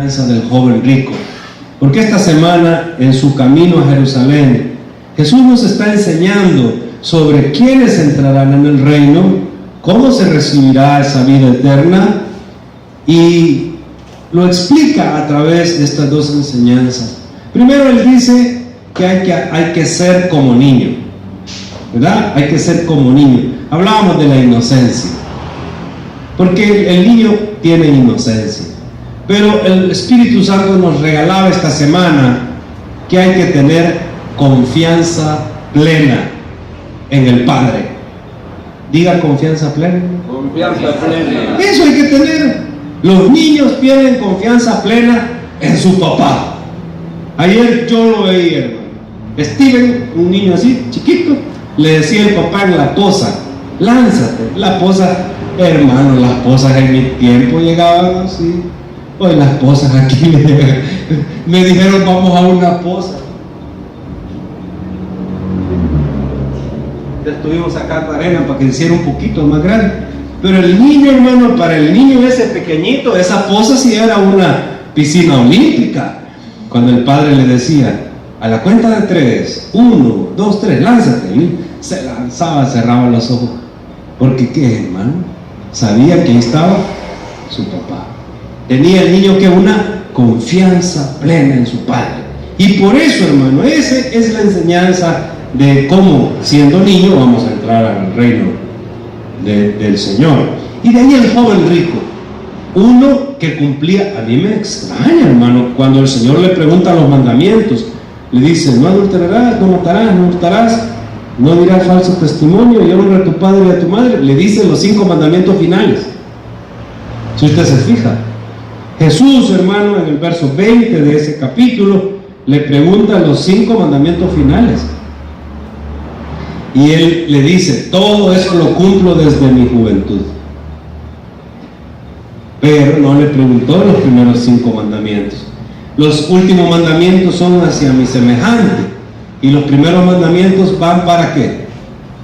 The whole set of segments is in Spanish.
enseñanza del joven rico, porque esta semana en su camino a Jerusalén, Jesús nos está enseñando sobre quiénes entrarán en el reino, cómo se recibirá esa vida eterna, y lo explica a través de estas dos enseñanzas. Primero él dice que hay que ser como niño, ¿verdad? Hay que ser como niño. Hablábamos de la inocencia, porque el niño tiene inocencia, pero el Espíritu Santo nos regalaba esta semana que hay que tener confianza plena en el Padre. Diga confianza plena. Confianza plena. Eso hay que tener. Los niños tienen confianza plena en su papá. Ayer yo lo veía, hermano. Steven, un niño así, chiquito, le decía el papá en la poza: lánzate. La poza, hermano, las pozas en mi tiempo llegaban así. Hoy las pozas aquí me dijeron vamos a una poza. Estuvimos sacando arena para que hiciera un poquito más grande. Pero el niño, hermano, para el niño ese pequeñito, esa poza sí era una piscina olímpica. Cuando el padre le decía: a la cuenta de 3, 1, 2, 3, lánzate. Se lanzaba, cerraba los ojos. Porque ¿qué, hermano? Sabía que ahí estaba su papá. Tenía el niño que una confianza plena en su padre. Y por eso, hermano, esa es la enseñanza de cómo, siendo niño, vamos a entrar al reino del Señor. Y de ahí el joven rico, uno que cumplía. A mí me extraña, hermano, cuando el Señor le pregunta los mandamientos, le dice: no adulterarás, no matarás, no hurtarás, no dirás falso testimonio, y honra a tu padre y a tu madre. Le dice los 5 mandamientos finales. Si usted se fija, Jesús, hermano, en el verso 20 de ese capítulo, le pregunta los 5 mandamientos finales. Y él le dice: todo eso lo cumplo desde mi juventud. Pero no le preguntó los primeros 5 mandamientos. Los últimos mandamientos son hacia mi semejante, y los primeros mandamientos van ¿para qué?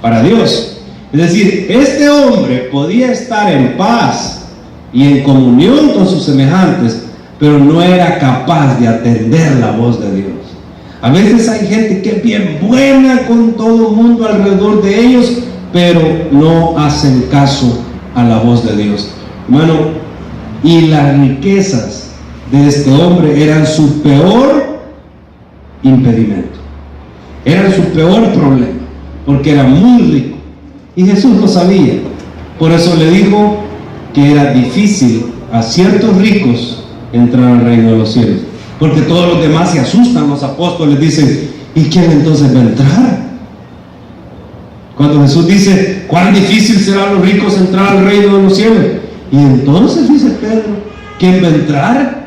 Para Dios. Es decir, este hombre podía estar en paz y en comunión con sus semejantes, pero no era capaz de atender la voz de Dios. A veces hay gente que es bien buena con todo el mundo alrededor de ellos, pero no hacen caso a la voz de Dios, hermano. Y las riquezas de este hombre eran su peor impedimento, eran su peor problema, porque era muy rico, y Jesús lo sabía. Por eso le dijo que era difícil a ciertos ricos entrar al reino de los cielos, porque todos los demás se asustan. Los apóstoles dicen: ¿y quién entonces va a entrar? Cuando Jesús dice: ¿cuán difícil será a los ricos entrar al reino de los cielos? Y entonces dice Pedro: ¿quién va a entrar?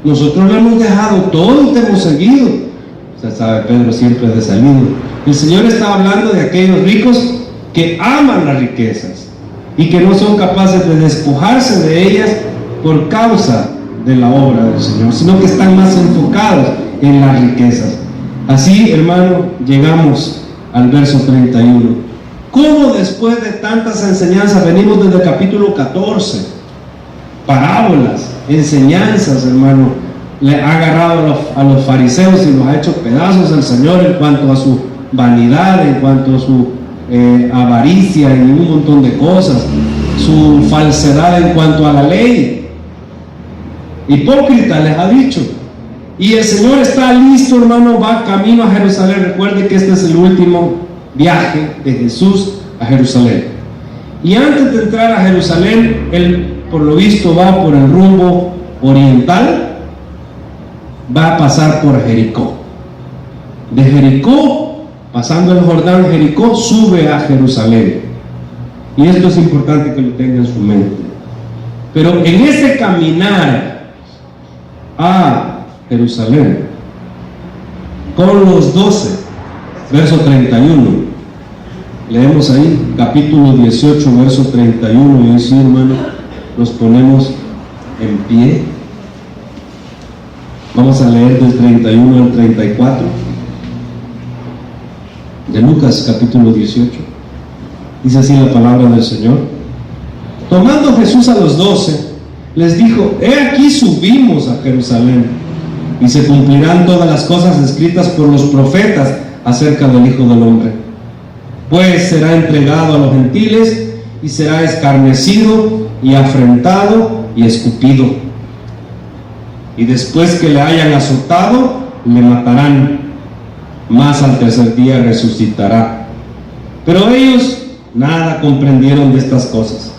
Nosotros lo hemos dejado todo y te hemos seguido. Usted sabe, Pedro siempre es de salido. El Señor está hablando de aquellos ricos que aman las riquezas y que no son capaces de despojarse de ellas por causa de la obra del Señor, sino que están más enfocados en las riquezas. Así, hermano, llegamos al verso 31. ¿Cómo después de tantas enseñanzas? Venimos desde el capítulo 14, parábolas, enseñanzas, hermano. Le ha agarrado a los fariseos y los ha hecho pedazos el Señor en cuanto a su vanidad, en cuanto a su avaricia y un montón de cosas, su falsedad en cuanto a la ley. Hipócrita les ha dicho. Y el Señor está listo, hermano, va camino a Jerusalén. Recuerde que este es el último viaje de Jesús a Jerusalén. Y antes de entrar a Jerusalén, él por lo visto va por el rumbo oriental, va a pasar por Jericó. De Jericó, pasando el Jordán, Jericó, sube a Jerusalén. Y esto es importante que lo tenga en su mente. Pero en ese caminar a Jerusalén, con los 12, verso 31, leemos ahí, capítulo 18, verso 31, y así, hermano, nos ponemos en pie. Vamos a leer del 31 al 34 de Lucas, capítulo 18. Dice así la palabra del Señor: tomando Jesús a los 12, les dijo: he aquí subimos a Jerusalén, y se cumplirán todas las cosas escritas por los profetas acerca del Hijo del Hombre. Pues será entregado a los gentiles, y será escarnecido, y afrentado, y escupido. Y después que le hayan azotado, le matarán, mas al tercer día resucitará. Pero ellos nada comprendieron de estas cosas,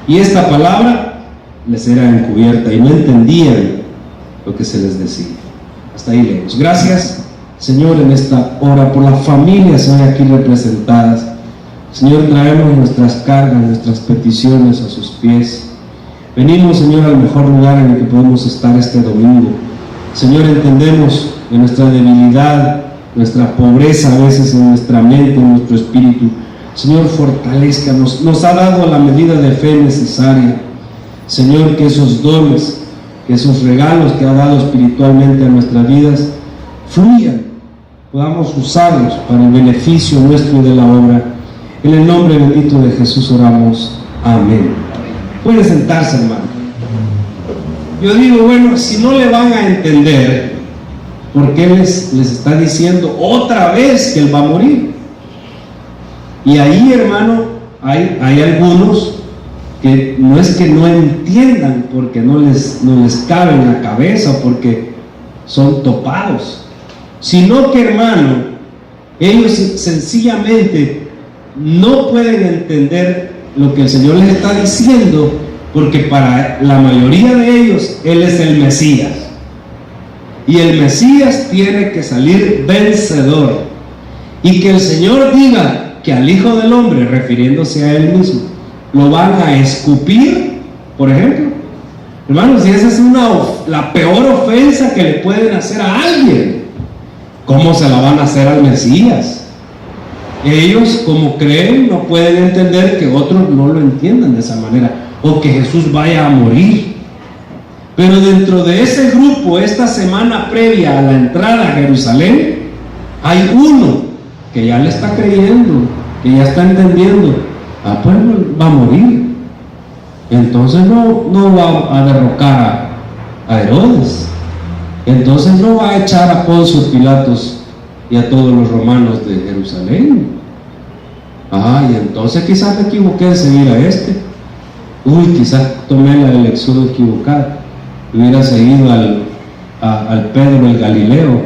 y esta palabra les era encubierta, y no entendían lo que se les decía. Hasta ahí leemos. Gracias, Señor, en esta hora por las familias hoy aquí representadas. Señor, traemos nuestras cargas, nuestras peticiones a sus pies. Venimos, Señor, al mejor lugar en el que podemos estar este domingo. Señor, entendemos de nuestra debilidad, nuestra pobreza a veces en nuestra mente, en nuestro espíritu. Señor, fortalezcanos. Nos ha dado la medida de fe necesaria. Señor, que esos dones, que esos regalos que ha dado espiritualmente a nuestras vidas fluyan, podamos usarlos para el beneficio nuestro y de la obra. En el nombre bendito de Jesús oramos. Amén. Pueden sentarse, hermano. Yo digo, bueno, si no le van a entender, ¿por qué les está diciendo otra vez que él va a morir? Y ahí, hermano, hay algunos que no es que no entiendan porque no les cabe en la cabeza, porque son topados, sino que, hermano, ellos sencillamente no pueden entender lo que el Señor les está diciendo, porque para la mayoría de ellos Él es el Mesías, y el Mesías tiene que salir vencedor, y que el Señor diga que al Hijo del Hombre, refiriéndose a Él mismo, lo van a escupir, por ejemplo. Hermanos, si esa es la peor ofensa que le pueden hacer a alguien, ¿cómo se la van a hacer al Mesías? Ellos, como creen, no pueden entender que otros no lo entiendan de esa manera, o que Jesús vaya a morir. Pero dentro de ese grupo, esta semana previa a la entrada a Jerusalén, hay uno que ya le está creyendo, que ya está entendiendo: ah, pues va a morir. Entonces no va a derrocar a Herodes. Entonces no va a echar a Poncio Pilatos y a todos los romanos de Jerusalén. Ah, y entonces quizás me equivoqué en seguir a este. Uy, quizás tomé la elección equivocada. Hubiera seguido al Pedro el Galileo,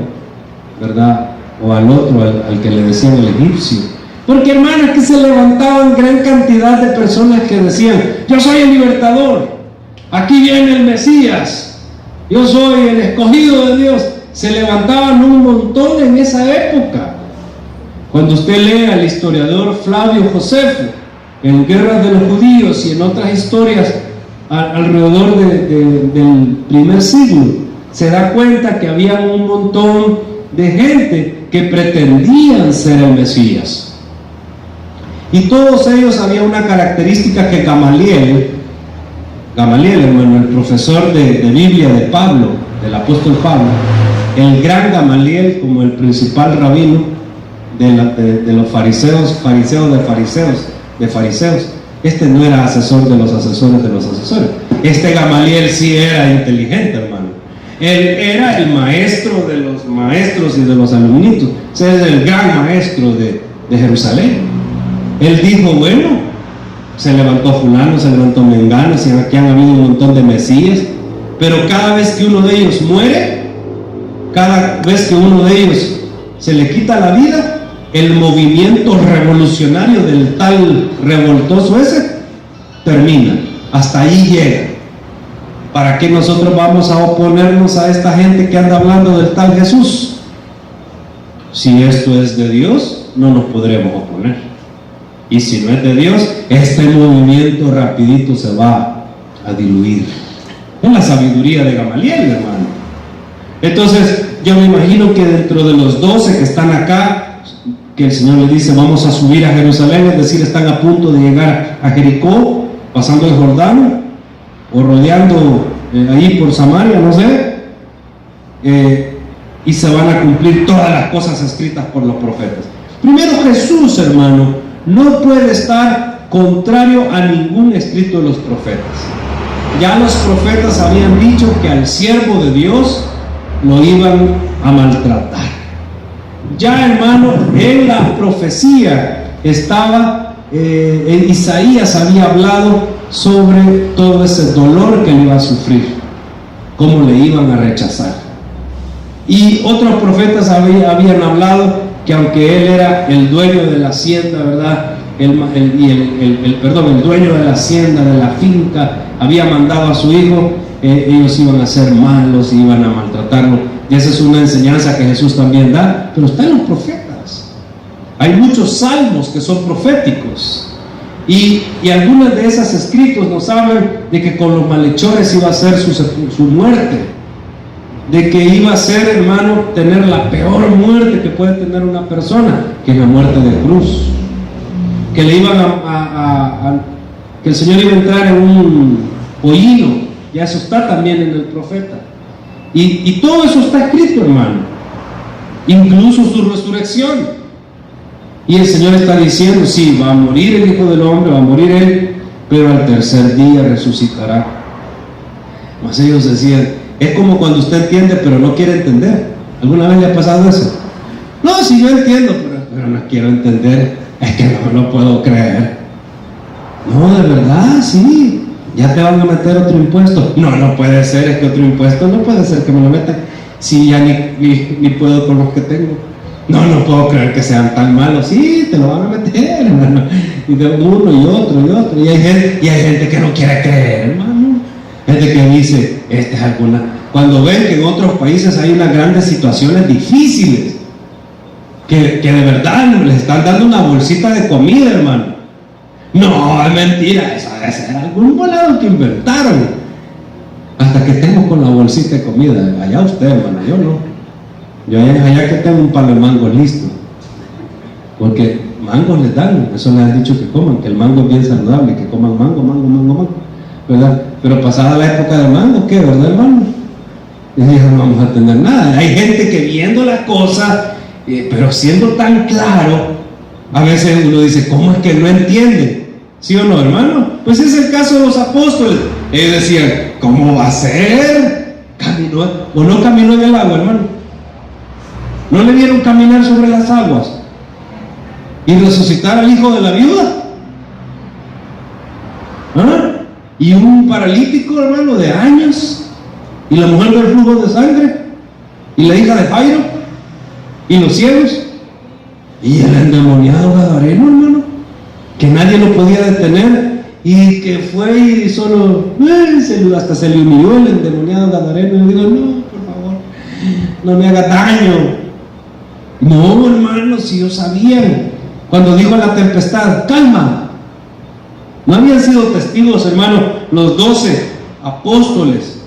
¿verdad? O al otro, al que le decían el egipcio. Porque, hermanos, que se levantaban gran cantidad de personas que decían: yo soy el libertador, aquí viene el Mesías, yo soy el escogido de Dios. Se levantaban un montón en esa época. Cuando usted lee al historiador Flavio Josefo en Guerras de los Judíos y en otras historias alrededor del primer siglo, se da cuenta que había un montón de gente que pretendían ser el Mesías. Y todos ellos había una característica que Gamaliel, hermano, el profesor de Biblia de Pablo, del apóstol Pablo, el gran Gamaliel, como el principal rabino de los fariseos de fariseos. Este no era asesor de los asesores de los asesores. Este Gamaliel sí era inteligente, hermano. Él era el maestro de los maestros y de los alumnitos. Ese es el gran maestro de Jerusalén. Él dijo: bueno, se levantó fulano, se levantó mengano, y aquí han habido un montón de mesías, pero cada vez que uno de ellos muere, cada vez que uno de ellos se le quita la vida, el movimiento revolucionario del tal revoltoso ese termina. Hasta ahí llega. ¿Para qué nosotros vamos a oponernos a esta gente que anda hablando del tal Jesús? Si esto es de Dios, no nos podremos oponer. Y si no es de Dios, este movimiento rapidito se va a diluir. Es la sabiduría de Gamaliel, hermano. Entonces, yo me imagino que dentro de los 12 que están acá, que el Señor les dice: vamos a subir a Jerusalén, es decir, están a punto de llegar a Jericó, pasando el Jordán, o rodeando ahí por Samaria, no sé, y se van a cumplir todas las cosas escritas por los profetas. Primero, Jesús, hermano, no puede estar contrario a ningún escrito de los profetas. ya los profetas habían dicho que al siervo de Dios lo iban a maltratar. Ya, hermano, en la profecía estaba, Isaías había hablado sobre todo ese dolor que él iba a sufrir, cómo le iban a rechazar. Y otros profetas habían hablado que aunque él era el dueño de la hacienda, ¿verdad? El dueño de la hacienda, de la finca, había mandado a su hijo, ellos iban a ser malos, iban a maltratarlo. Y esa es una enseñanza que Jesús también da, pero está en los profetas. Hay muchos salmos que son proféticos, y algunas de esas escritos nos hablan de que con los malhechores iba a ser su muerte, de que iba a ser, hermano, tener la peor muerte que puede tener una persona, que es la muerte de cruz, que le iban que el Señor iba a entrar en un pollino, y eso está también en el profeta, y todo eso está escrito, hermano, incluso su resurrección. Y el Señor está diciendo, sí, va a morir el Hijo del Hombre, va a morir Él, pero al tercer día resucitará. Mas ellos decían, es como cuando usted entiende pero no quiere entender. ¿Alguna vez le ha pasado eso? No, sí, yo entiendo, pero no quiero entender, es que no lo puedo creer. No, de verdad, sí, ya te van a meter otro impuesto. No puede ser, es que otro impuesto no puede ser que me lo metan, si ya ni puedo con los que tengo. No puedo creer que sean tan malos. Sí, te lo van a meter, hermano. Y de uno y otro. Y hay gente que no quiere creer, hermano. Gente que dice, cuando ven que en otros países hay unas grandes situaciones difíciles, que de verdad les están dando una bolsita de comida, hermano. No, es mentira, eso debe ser algún volado que inventaron. Hasta que tengo con la bolsita de comida. Allá usted, hermano, yo no. Yo allá que tengo un palo de mangos listo, porque mangos les dan, eso les han dicho que coman, que el mango es bien saludable, que coman mango, ¿verdad? Pero pasada la época del mango, ¿qué, verdad, hermano? Y no vamos a tener nada. Hay gente que viendo la cosa, pero siendo tan claro, a veces uno dice, ¿cómo es que no entiende? ¿Sí o no, hermano? Pues es el caso de los apóstoles. Ellos decían, ¿cómo va a ser? ¿Caminó o no caminó en el agua, hermano? ¿No le vieron caminar sobre las aguas y resucitar al hijo de la viuda? ¿Ah? Y un paralítico, hermano, de años, y la mujer del flujo de sangre, y la hija de Jairo, y los ciegos, y el endemoniado gadareno, hermano, que nadie lo podía detener, y que fue y solo hasta se le humilló el endemoniado gadareno, y le digo, no, por favor, no me haga daño. No, hermanos, si ellos sabían, cuando dijo a la tempestad, calma. No habían sido testigos, hermano, los 12 apóstoles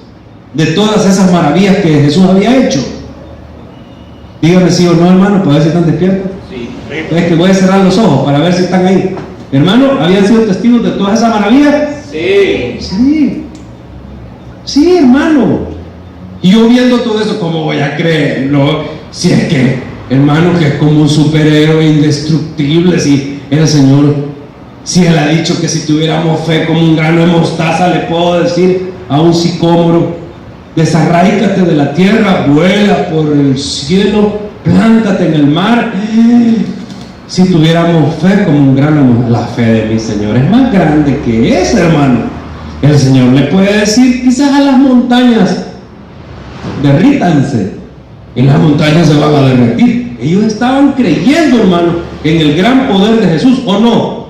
de todas esas maravillas que Jesús había hecho. Díganme sí o no, hermano, para ver si están despiertos. Sí. Es que voy a cerrar los ojos para ver si están ahí. Hermano, ¿habían sido testigos de todas esas maravillas? Sí. Sí, hermano. Y yo viendo todo eso, ¿cómo voy a creerlo? Si es que, hermano, que es como un superhéroe indestructible, si el Señor, si Él ha dicho que si tuviéramos fe como un grano de mostaza, le puedo decir a un sicómoro, desarraícate de la tierra, vuela por el cielo, plántate en el mar. Si tuviéramos fe como un grano, la fe de mi Señor es más grande que esa, hermano. El Señor le puede decir quizás a las montañas, derrítanse, y las montañas se van a derretir. Ellos estaban creyendo, hermano, en el gran poder de Jesús, ¿o no?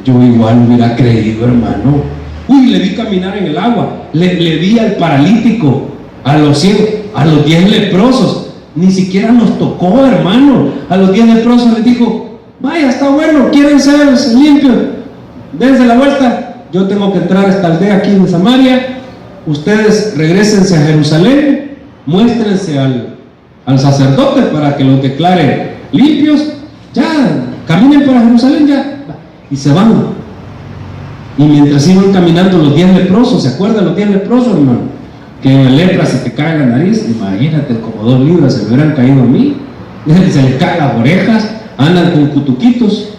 Yo igual hubiera creído, hermano. Uy, le vi caminar en el agua, le vi al paralítico, a los ciegos, a los 10 leprosos. Ni siquiera nos tocó, hermano. A los 10 leprosos les dijo, vaya, está bueno, quieren ser limpios, dense la vuelta, yo tengo que entrar a esta aldea aquí en Samaria, ustedes regrésense a Jerusalén, muéstrense al sacerdote para que los declare limpios, ya, caminen para Jerusalén ya, y se van. Y mientras iban caminando los 10 leprosos, ¿se acuerdan los 10 leprosos, hermano? Que en la lepra se te cae la nariz, imagínate, como 2 libras se me hubieran caído a mí, se les caen las orejas, andan con cutuquitos,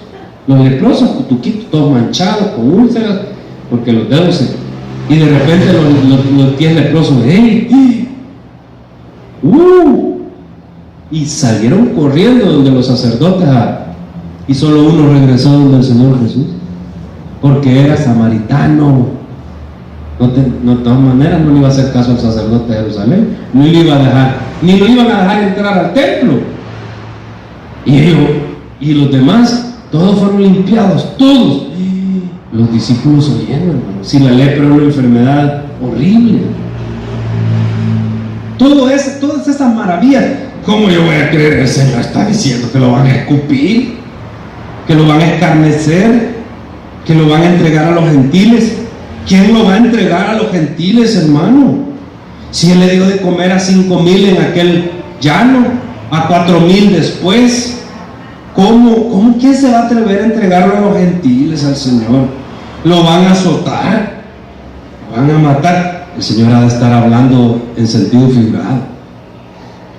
los leprosos, cutuquitos, todos manchados, con úlceras, porque los dedos Y de repente los 10 leprosos, ¡hey! Y salieron corriendo donde los sacerdotes, y solo uno regresó donde el Señor Jesús, porque era samaritano. De todas maneras no le iba a hacer caso al sacerdote de Jerusalén, no le iba a dejar, ni lo iban a dejar entrar al templo. Y los demás, todos fueron limpiados, todos. Los discípulos oyendo, hermano, si la lepra era una enfermedad horrible. Todas esas maravillas, ¿cómo yo voy a creer? El Señor está diciendo que lo van a escupir, que lo van a escarnecer, que lo van a entregar a los gentiles. ¿Quién lo va a entregar a los gentiles, hermano? Si Él le dio de comer a 5,000 en aquel llano, a 4,000 después, ¿cómo quién se va a atrever a entregarlo a los gentiles, al Señor? Lo van a azotar, lo van a matar. El Señor ha de estar hablando en sentido figurado.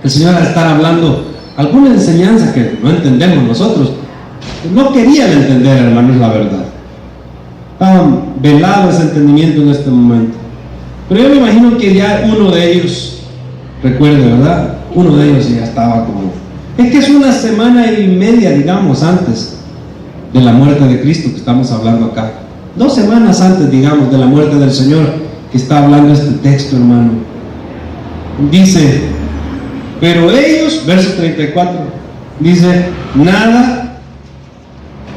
El Señor ha de estar hablando alguna enseñanza que no entendemos nosotros. No querían entender, hermanos, la verdad. Estaban velados ese entendimiento en este momento. Pero yo me imagino que ya uno de ellos, recuerde, ¿verdad? Uno de ellos ya estaba como... Es que es una semana y media, digamos, antes de la muerte de Cristo que estamos hablando acá. 2 semanas antes, digamos, de la muerte del Señor que está hablando este texto, hermano. Dice, pero ellos, verso 34, dice, nada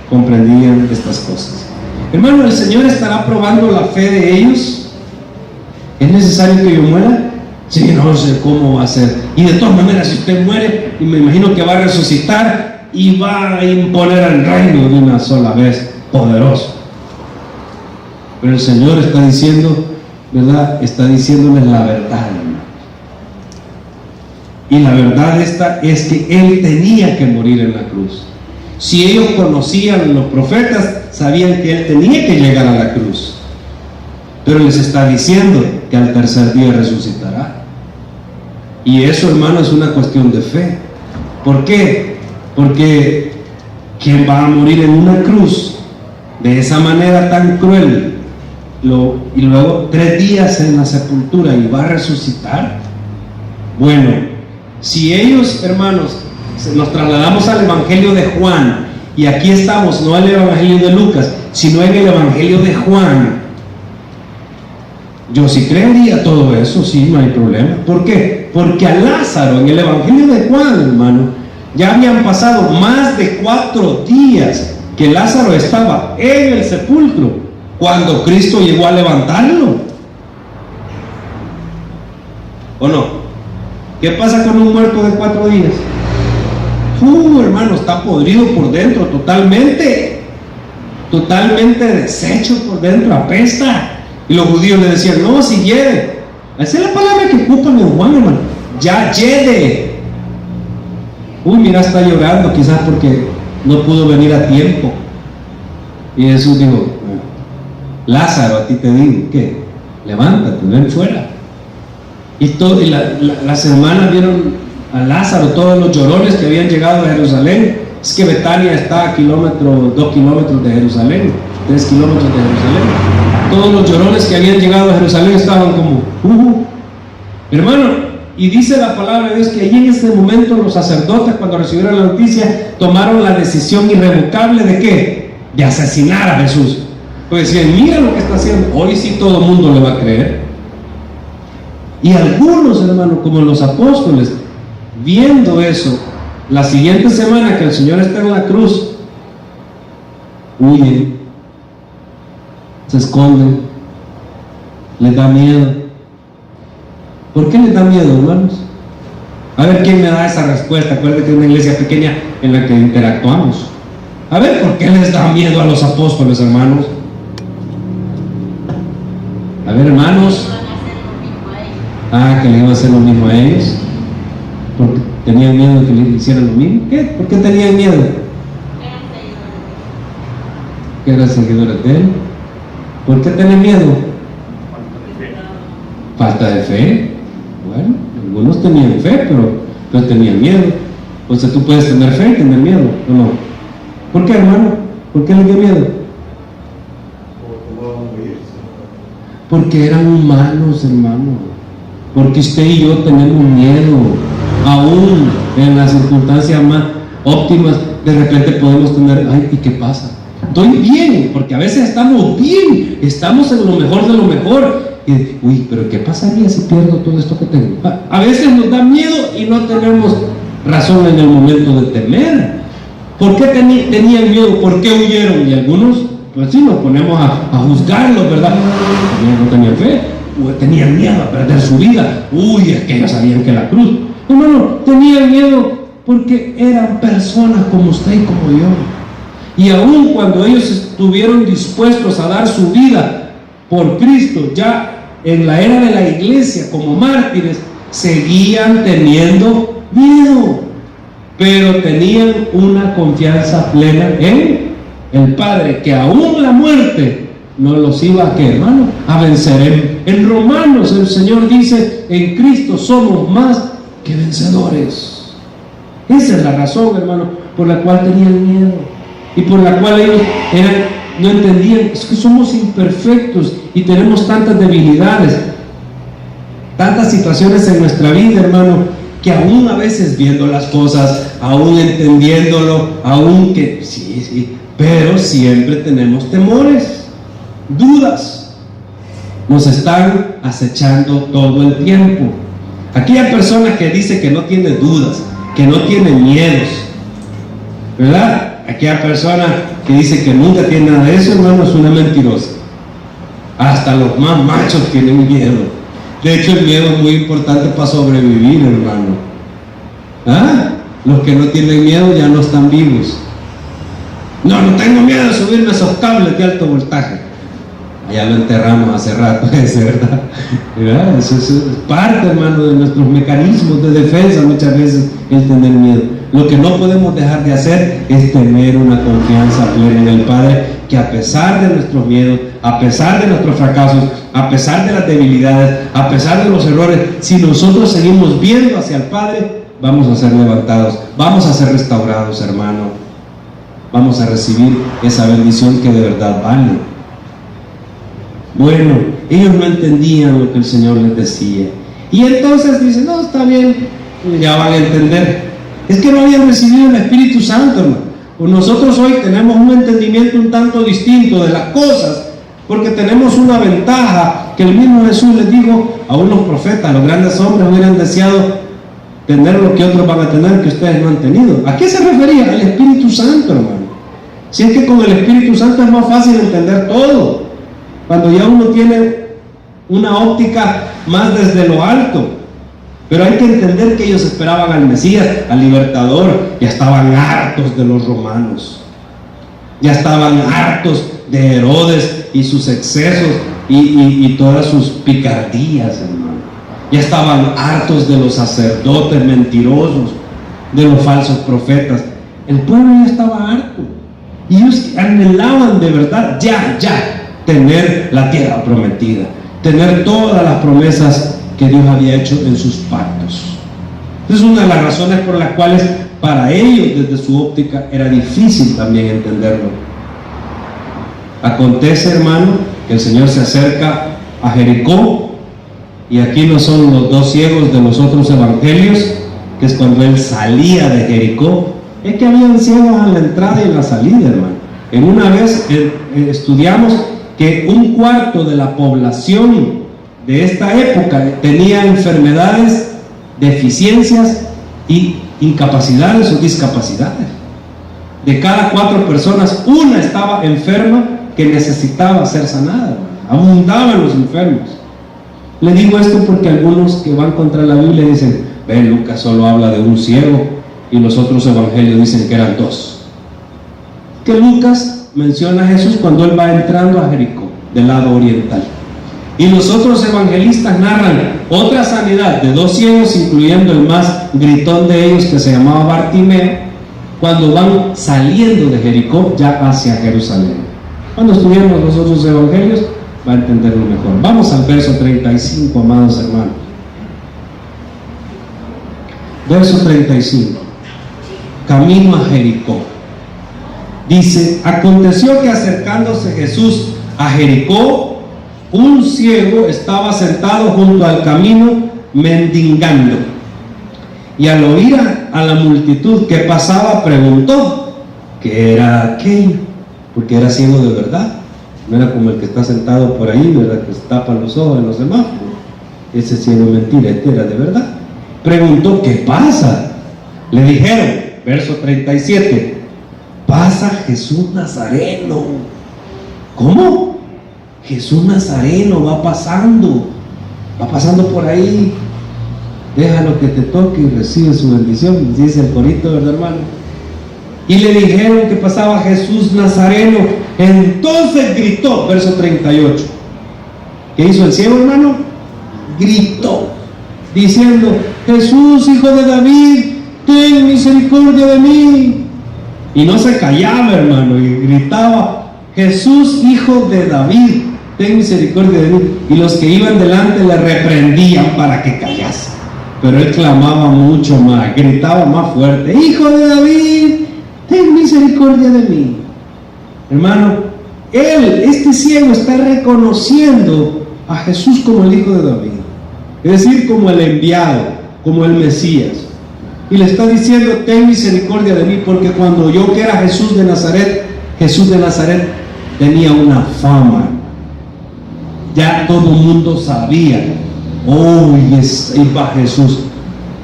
comprendían estas cosas. Hermano, ¿el Señor estará probando la fe de ellos? ¿Es necesario que yo muera? Sí, no sé cómo va a ser. Y de todas maneras, si usted muere, y me imagino que va a resucitar y va a imponer el reino de una sola vez, poderoso. Pero el Señor está diciendo, ¿verdad? Está diciéndoles la verdad, hermano. Y la verdad esta es que Él tenía que morir en la cruz. Si ellos conocían los profetas, sabían que Él tenía que llegar a la cruz. Pero les está diciendo que al tercer día resucitará. Y eso, hermano, es una cuestión de fe. ¿Por qué? Porque ¿quién va a morir en una cruz de esa manera tan cruel? Y luego 3 días en la sepultura y va a resucitar. Bueno, si ellos, hermanos, nos trasladamos al Evangelio de Juan, y aquí estamos, no en el Evangelio de Lucas, sino en el Evangelio de Juan, yo sí creería todo eso, sí, no hay problema. ¿Por qué? Porque a Lázaro, en el Evangelio de Juan, hermano, ya habían pasado más de 4 días que Lázaro estaba en el sepulcro cuando Cristo llegó a levantarlo. ¿O no? ¿Qué pasa con un muerto de 4 días? Hermano, está podrido por dentro, totalmente deshecho por dentro, apesta. Y los judíos le decían, no, si hiede. Esa es la palabra que ocupan en Juan, hermano. Ya hiede. Mira, está llorando, quizás porque no pudo venir a tiempo. Y Jesús dijo, Lázaro, a ti te digo, ¿qué? Levántate, ven fuera. Y las hermanas vieron a Lázaro, todos los llorones que habían llegado a Jerusalén. Es que Betania está a 2 kilómetros de Jerusalén, 3 kilómetros de Jerusalén. Todos los llorones que habían llegado a Jerusalén estaban como, hermano, y dice la palabra de Dios que allí en ese momento los sacerdotes, cuando recibieron la noticia, tomaron la decisión irrevocable de ¿qué? De asesinar a Jesús. Pues decían, mira lo que está haciendo. Hoy sí todo el mundo le va a creer. Y algunos, hermanos, como los apóstoles, viendo eso, la siguiente semana que el Señor está en la cruz, huyen, se esconden, les da miedo. ¿Por qué les da miedo, hermanos? A ver quién me da esa respuesta. Acuérdense que es una iglesia pequeña en la que interactuamos. A ver, ¿por qué les da miedo a los apóstoles, hermanos? A ver, hermanos. Que le iban a hacer lo mismo a ellos. Porque tenían miedo de que le hicieran lo mismo. ¿Qué? ¿Por qué tenían miedo? Que eran seguidores de él. ¿Por qué tienen miedo? Falta de fe. Bueno, algunos tenían fe, pero tenían miedo. O sea, tú puedes tener fe y tener miedo, ¿o no? ¿Por qué, hermano? ¿Por qué le dio miedo? Porque eran humanos, hermano. Porque usted y yo tenemos miedo. Aún en las circunstancias más óptimas, de repente podemos tener, ay, ¿y qué pasa? Estoy bien, porque a veces estamos bien, estamos en lo mejor de lo mejor. Y, uy, pero ¿qué pasaría si pierdo todo esto que tengo? A veces nos da miedo y no tenemos razón en el momento de temer. ¿Por qué tenían miedo? ¿Por qué huyeron? Y algunos, pues sí, nos ponemos a juzgarlos, ¿verdad? No tenían fe, tenían miedo a perder su vida. Uy, es que ellos sabían que la cruz. Hermano, tenían miedo porque eran personas como usted y como yo. Y aun cuando ellos estuvieron dispuestos a dar su vida por Cristo, ya en la era de la iglesia como mártires, seguían teniendo miedo, pero tenían una confianza plena en el Padre, que aún la muerte no los iba a, ¿qué, hermano?, a vencer. En Romanos el Señor dice, en Cristo somos más que vencedores. Esa es la razón, hermano, por la cual tenían miedo y por la cual ellos no entendían. Es que somos imperfectos y tenemos tantas debilidades, tantas situaciones en nuestra vida, hermano, que aún a veces viendo las cosas, aún entendiéndolo, aún que sí, pero siempre tenemos temores, dudas, nos están acechando todo el tiempo. Aquella persona que dice que no tiene dudas, que no tiene miedos, ¿verdad? Aquella persona que dice que nunca tiene nada de eso, hermano, es una mentirosa. Hasta los más machos tienen miedo. De hecho, el miedo es muy importante para sobrevivir, hermano. ¿Ah? Los que no tienen miedo ya no están vivos. No tengo miedo de subirme a esos cables de alto voltaje. Allá lo enterramos hace rato, es verdad. ¿Verdad? Eso es parte, hermano, de nuestros mecanismos de defensa muchas veces, el tener miedo. Lo que no podemos dejar de hacer es tener una confianza plena en el Padre, que a pesar de nuestros miedos, a pesar de nuestros fracasos, a pesar de las debilidades, a pesar de los errores, si nosotros seguimos viendo hacia el Padre, vamos a ser levantados, vamos a ser restaurados, hermano. Vamos a recibir esa bendición que de verdad vale. Bueno, ellos no entendían lo que el Señor les decía. Y entonces dicen, no, está bien, ya van a entender. Es que no habían recibido el Espíritu Santo, hermano. Pues nosotros hoy tenemos un entendimiento un tanto distinto de las cosas, porque tenemos una ventaja que el mismo Jesús les dijo a unos profetas. Los grandes hombres hubieran deseado tener lo que otros van a tener que ustedes no han tenido. ¿A qué se refería? Al Espíritu Santo, hermano. Si es que con el Espíritu Santo es más fácil entender todo, cuando ya uno tiene una óptica más desde lo alto. Pero hay que entender que ellos esperaban al Mesías, al libertador. Ya estaban hartos de los romanos, ya estaban hartos de Herodes y sus excesos y todas sus picardías, hermano. Ya estaban hartos de los sacerdotes mentirosos, de los falsos profetas. El pueblo ya estaba harto y ellos anhelaban de verdad ya tener la tierra prometida, tener todas las promesas que Dios había hecho en sus pactos. Es una de las razones por las cuales para ellos desde su óptica era difícil también entenderlo. Acontece, hermano, que el Señor se acerca a Jericó, y aquí no son los dos ciegos de los otros evangelios, que es cuando Él salía de Jericó. Es que habían ciegos a la entrada y en la salida, hermano. En una vez estudiamos que un cuarto de la población de esta época tenía enfermedades, deficiencias y incapacidades o discapacidades. De cada 4 personas, una estaba enferma que necesitaba ser sanada. Abundaban los enfermos. Le digo esto porque algunos que van contra la Biblia dicen, Lucas solo habla de un ciego y los otros evangelios dicen que eran 2. Que Lucas menciona a Jesús cuando Él va entrando a Jericó, del lado oriental. Y los otros evangelistas narran otra sanidad de 2 ciegos, incluyendo el más gritón de ellos, que se llamaba Bartimeo, cuando van saliendo de Jericó ya hacia Jerusalén. Cuando estudiemos los otros evangelios va a entenderlo mejor. Vamos al verso 35, amados hermanos. Verso 35. Camino a Jericó. Dice, aconteció que acercándose Jesús a Jericó, un ciego estaba sentado junto al camino mendigando. Y al oír a la multitud que pasaba, preguntó qué era aquello, porque era ciego de verdad. No era como el que está sentado por ahí, ¿verdad?, que se tapa los ojos en los semáforos. Ese ciego es mentira, este era de verdad. Preguntó ¿qué pasa? Le dijeron, verso 37, pasa Jesús Nazareno. ¿Cómo? Jesús Nazareno va pasando por ahí. Déjalo que te toque y recibe su bendición, dice el corito, ¿verdad, hermano? Y le dijeron que pasaba Jesús Nazareno. Entonces gritó, verso 38. ¿Qué hizo el ciego, hermano? Gritó, diciendo, Jesús, hijo de David, ten misericordia de mí. Y no se callaba, hermano, y gritaba, Jesús, hijo de David, ten misericordia de mí. Y los que iban delante le reprendían para que callase. Pero él clamaba mucho más, gritaba más fuerte, hijo de David, ten misericordia de mí. Hermano, este ciego está reconociendo a Jesús como el hijo de David, es decir, como el enviado, como el Mesías. Y le está diciendo, ten misericordia de mí, porque cuando oyó que era Jesús de Nazaret tenía una fama. Ya todo el mundo sabía, ahí va Jesús,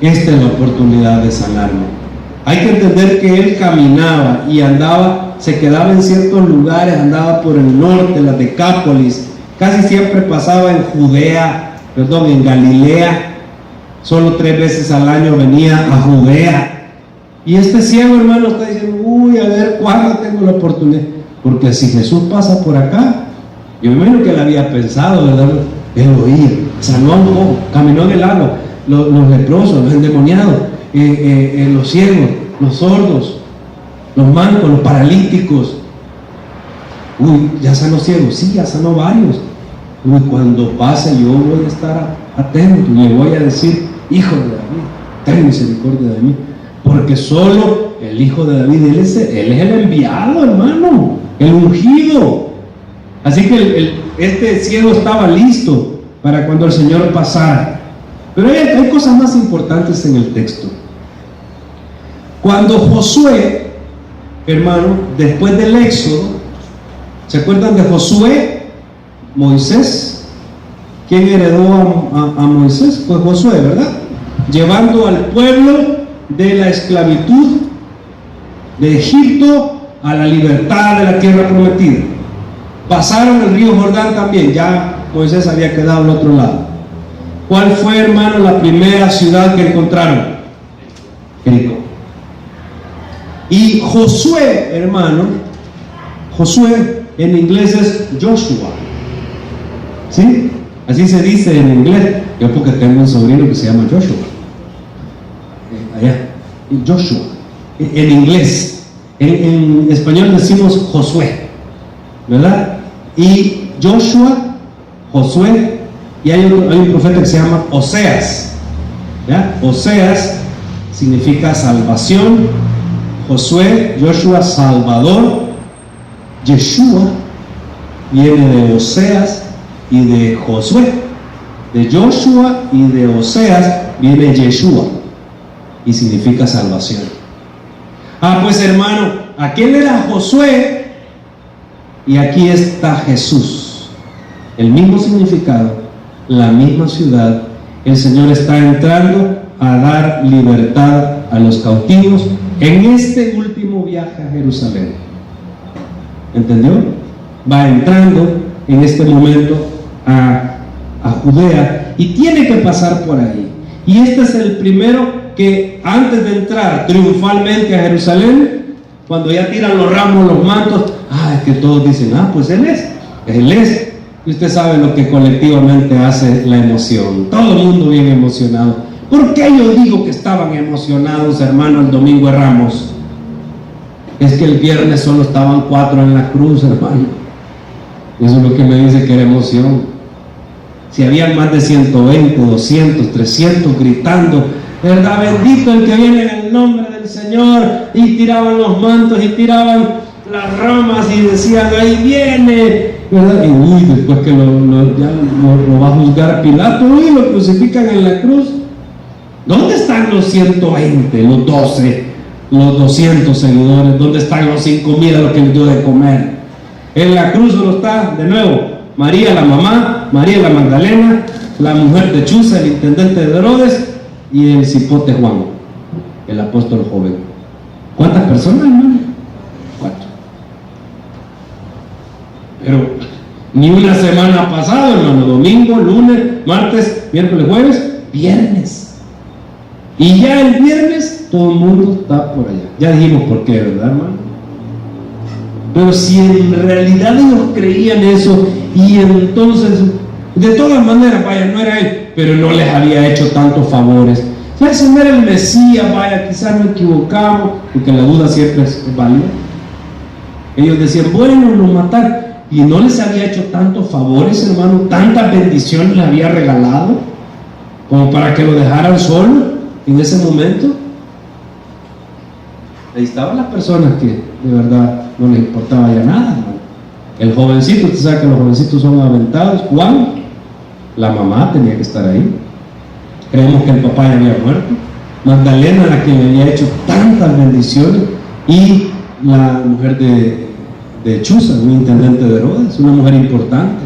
esta es la oportunidad de sanarme. Hay que entender que él caminaba y andaba, se quedaba en ciertos lugares, andaba por el norte, la Decápolis, casi siempre pasaba en Galilea, solo 3 veces al año venía a Judea. Y este ciego, hermano, está diciendo, a ver cuándo tengo la oportunidad, porque si Jesús pasa por acá, yo me imagino que él había pensado, ¿verdad? Él oía, sanó a un poco, caminó en el agua, los leprosos, los endemoniados, los ciegos, los sordos, los mancos, los paralíticos. Ya sanó ciegos, sí, ya sanó varios. Cuando pase yo voy a estar atento y le voy a decir, hijo de David, ten misericordia de mí, porque solo el hijo de David, él es el enviado, hermano, el ungido. Así que este ciego estaba listo para cuando el Señor pasara. Pero hay cosas más importantes en el texto. Cuando Josué, hermano, después del Éxodo, ¿se acuerdan de Josué? Moisés. ¿Quién heredó a Moisés? Pues Josué, ¿verdad? Llevando al pueblo de la esclavitud de Egipto a la libertad de la tierra prometida. Pasaron el río Jordán también, ya Moisés había quedado al otro lado. ¿Cuál fue, hermano, la primera ciudad que encontraron? Jericó. Y Josué, hermano, Josué en inglés es Joshua, ¿sí? Así se dice en inglés. Yo porque tengo un sobrino que se llama Joshua, allá, Joshua, en inglés. En español decimos Josué, ¿verdad? Y Joshua, Josué, y hay un profeta que se llama Oseas, ¿ya? Oseas significa salvación, Josué, Joshua, Salvador. Yeshua viene de Oseas y de Josué. De Joshua y de Oseas viene Yeshua y significa salvación. Pues hermano, aquel era Josué y aquí está Jesús. El mismo significado, la misma ciudad. El Señor está entrando a dar libertad a los cautivos en este último viaje a Jerusalén. ¿Entendió? Va entrando en este momento a Judea y tiene que pasar por ahí. Y este es el primero que antes de entrar triunfalmente a Jerusalén, cuando ya tiran los ramos, los mantos, es que todos dicen, pues Él es. Y usted sabe lo que colectivamente hace la emoción. Todo el mundo bien emocionado. ¿Por qué yo digo que estaban emocionados, hermano, el domingo de Ramos? Es que el viernes solo estaban 4 en la cruz, hermano. Eso es lo que me dice que era emoción. Si habían más de 120, 200, 300 gritando, ¿verdad? Bendito el que viene en el nombre del Señor. Y tiraban los mantos y tiraban las ramas y decían, ahí viene ¿verdad? Y después que lo va a juzgar Pilato, lo crucifican en la cruz. ¿Dónde están los 120, los 12, los 200 seguidores? ¿Dónde están los 5,000 a los que les dio de comer? En la cruz solo está, de nuevo, María la mamá, María la Magdalena, la mujer de Chuza, el intendente de Herodes, y el cipote Juan, el apóstol joven. ¿Cuántas personas, hermano? 4. Pero ni una semana ha pasado, hermano. Domingo, lunes, martes, miércoles, jueves, viernes. Y ya el viernes todo el mundo está por allá. Ya dijimos por qué, ¿verdad, hermano? Pero si en realidad ellos creían eso, y entonces, de todas maneras, vaya, no era él, pero no les había hecho tantos favores. Ya ese no era el Mesías, vaya, quizás nos equivocamos, porque la duda siempre es válida. Ellos decían, bueno, lo mataron, y no les había hecho tantos favores, hermano, tantas bendiciones les había regalado, como para que lo dejaran solo en ese momento. Ahí estaban las personas que de verdad no les importaba ya nada, hermano. El jovencito, usted sabe que los jovencitos son aventados. Juan, la mamá tenía que estar ahí. Creemos que el papá ya había muerto. Magdalena, la que le había hecho tantas bendiciones, y la mujer de Chuza, un intendente de Herodes, una mujer importante,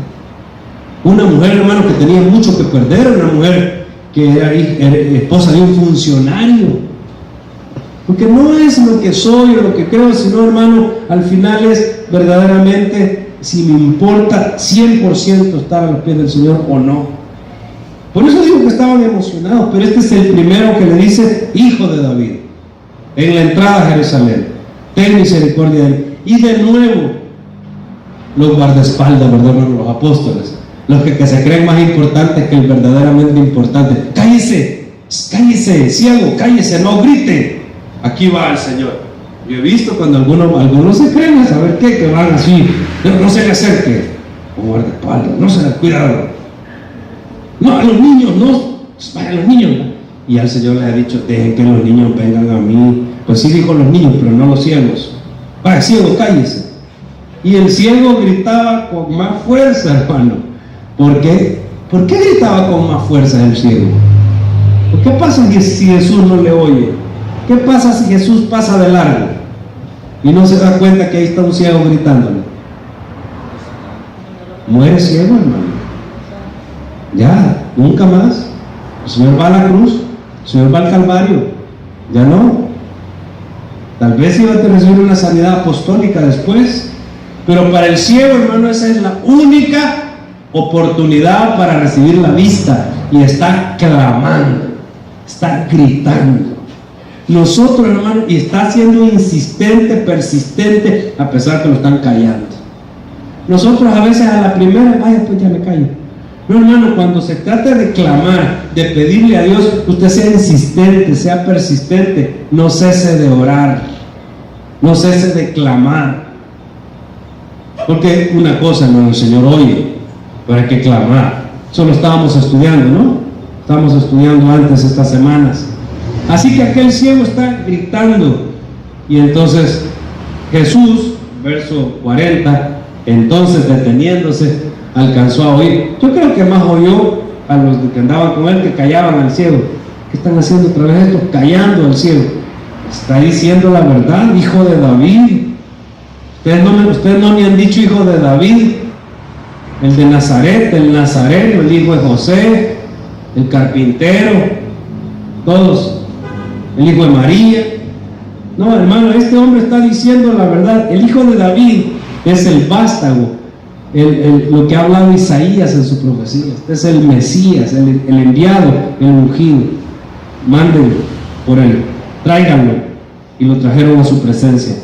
una mujer, hermano, que tenía mucho que perder, una mujer que era esposa de un funcionario. Porque no es lo que soy o lo que creo, sino, hermano, al final es verdaderamente si me importa 100% estar a los pies del Señor o no. Por eso digo que estaban emocionados, pero este es el primero que le dice, hijo de David, en la entrada a Jerusalén, ten misericordia de él. Y de nuevo, los guardaespaldas, ¿verdad, hermano? Los apóstoles, los que se creen más importantes que el verdaderamente importante. Cállese, cállese, ciego, cállese, no grite. Aquí va el Señor. Yo he visto cuando algunos se creen a saber qué, que van así, no se le acerque, o guardaespaldas, no se le cuidado. No, a los niños, no, para los niños. Y al Señor le ha dicho, dejen que los niños vengan a mí. Pues sí dijo los niños, pero no los ciegos. Vaya, ciego, cállese. Y el ciego gritaba con más fuerza, hermano. ¿Por qué? ¿Por qué gritaba con más fuerza el ciego? ¿Qué pasa si Jesús no le oye? ¿Qué pasa si Jesús pasa de largo y no se da cuenta que ahí está un ciego gritándole? Muere ciego, hermano. Ya, nunca más. El Señor va a la cruz, el Señor va al Calvario. Ya no. Tal vez iba a recibir una sanidad apostólica después, pero para el ciego, hermano, esa es la única oportunidad para recibir la vista, y está clamando, está gritando. Nosotros, hermano, y está siendo insistente, persistente, a pesar que lo están callando. Nosotros a veces a la primera, vaya, pues ya me callo. No, hermano, cuando se trata de clamar, de pedirle a Dios, usted sea insistente, sea persistente, no cese de orar, no cese de clamar. Porque una cosa, hermano, el Señor oye, pero hay que clamar. Eso lo estábamos estudiando, ¿no? Estábamos estudiando antes estas semanas. Así que aquel ciego está gritando, y entonces Jesús, verso 40, entonces deteniéndose, alcanzó a oír. Yo creo que más oyó a los que andaban con él, que callaban al ciego. ¿Qué están haciendo otra vez esto? Callando al ciego. Está diciendo la verdad, hijo de David. Ustedes no me han dicho hijo de David, el de Nazaret, el nazareno, el hijo de José, el carpintero, todos, el hijo de María. No, hermano, este hombre está diciendo la verdad. El hijo de David es el vástago, lo que ha hablado Isaías en su profecía. Este es el Mesías, el enviado, el ungido. Mándenlo por él, tráiganlo. Y lo trajeron a su presencia.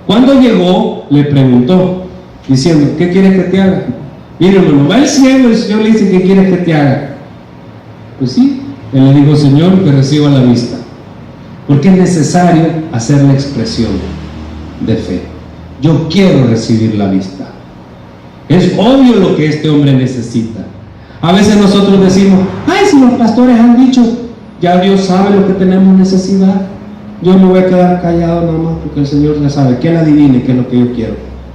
Cuando llegó, le preguntó, diciendo, ¿qué quieres que te haga? Mire, hermano, va el ciego, el Señor le dice, ¿qué quieres que te haga? Pues sí, él le dijo, Señor, que reciba la vista. Porque es necesario hacer la expresión de fe. Yo quiero recibir la vista. Es obvio lo que este hombre necesita. A veces nosotros decimos, ay, si los pastores han dicho, ya Dios sabe lo que tenemos necesidad, yo me voy a quedar callado nada más porque el Señor ya sabe, que Él adivine qué es lo que yo quiero.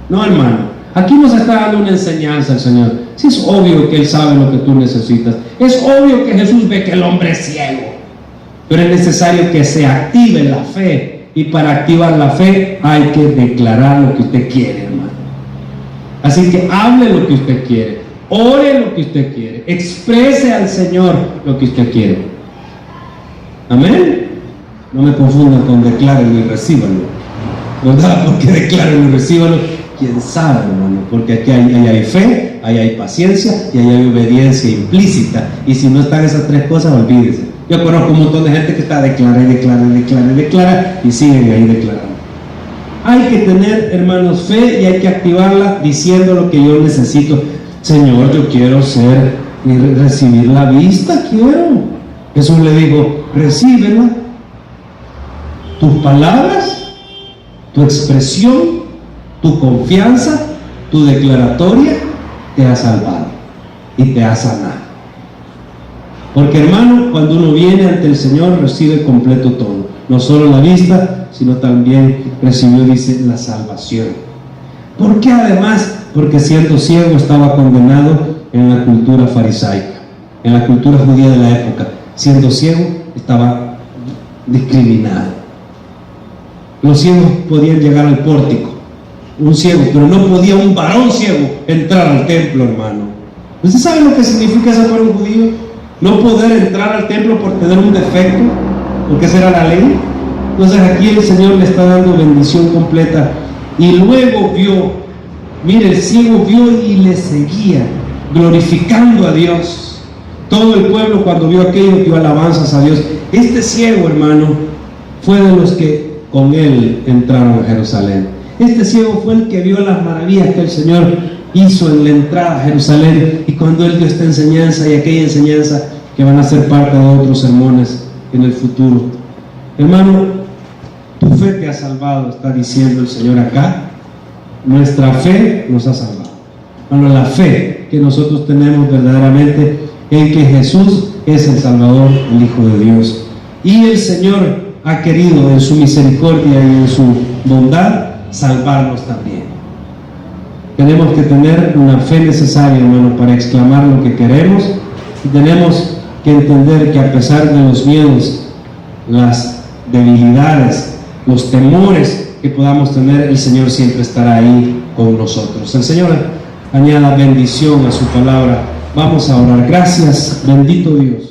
No, hermano, Aquí nos está dando una enseñanza el Señor. Sí, es obvio que Él sabe lo que tú necesitas. Es obvio que Jesús ve que el hombre es ciego. Pero es necesario que se active la fe. Y para activar la fe hay que declarar lo que usted quiere, hermano. Así que hable lo que usted quiere. Ore lo que usted quiere. Exprese al Señor lo que usted quiere. Amén. No me confundan con declárenlo y recíbanlo, ¿verdad? Porque declárenlo y recíbanlo, quién sabe, hermano, porque aquí hay fe, ahí hay paciencia y ahí hay obediencia implícita. Y si no están esas tres cosas, olvídese. Yo conozco un montón de gente que está declara y siguen ahí declarando. Hay que tener, hermanos, fe y hay que activarla diciendo lo que yo necesito. Señor, yo quiero ser y recibir la vista, quiero. Jesús le dijo, recíbela. Tus palabras, tu expresión, tu confianza, tu declaratoria te ha salvado y te ha sanado. Porque, hermano, cuando uno viene ante el Señor recibe completo todo, no solo la vista, sino también recibió, dice, la salvación. ¿Por qué además? Porque siendo ciego estaba condenado en la cultura farisaica, en la cultura judía de la época. Siendo ciego estaba discriminado. Los ciegos podían llegar al pórtico, un ciego, pero no podía un varón ciego entrar al templo, hermano. ¿Usted sabe lo que significa eso para un judío? No poder entrar al templo por tener un defecto, porque esa era la ley. Entonces aquí el Señor le está dando bendición completa. Y luego vio, mire, el ciego vio y le seguía, glorificando a Dios. Todo el pueblo cuando vio aquello dio alabanzas a Dios. Este ciego, hermano, fue de los que con él entraron a Jerusalén. Este ciego fue el que vio las maravillas que el Señor hizo en la entrada a Jerusalén, y cuando él dio esta enseñanza y aquella enseñanza que van a ser parte de otros sermones en el futuro. Hermano, tu fe te ha salvado, está diciendo el Señor acá. Nuestra fe nos ha salvado. Bueno, la fe que nosotros tenemos verdaderamente en que Jesús es el Salvador, el Hijo de Dios. Y el Señor ha querido en su misericordia y en su bondad salvarnos también. Tenemos que tener una fe necesaria, hermano, para exclamar lo que queremos, y tenemos que entender que a pesar de los miedos, las debilidades, los temores que podamos tener, el Señor siempre estará ahí con nosotros. El Señor añada bendición a su palabra. Vamos a orar. Gracias, bendito Dios.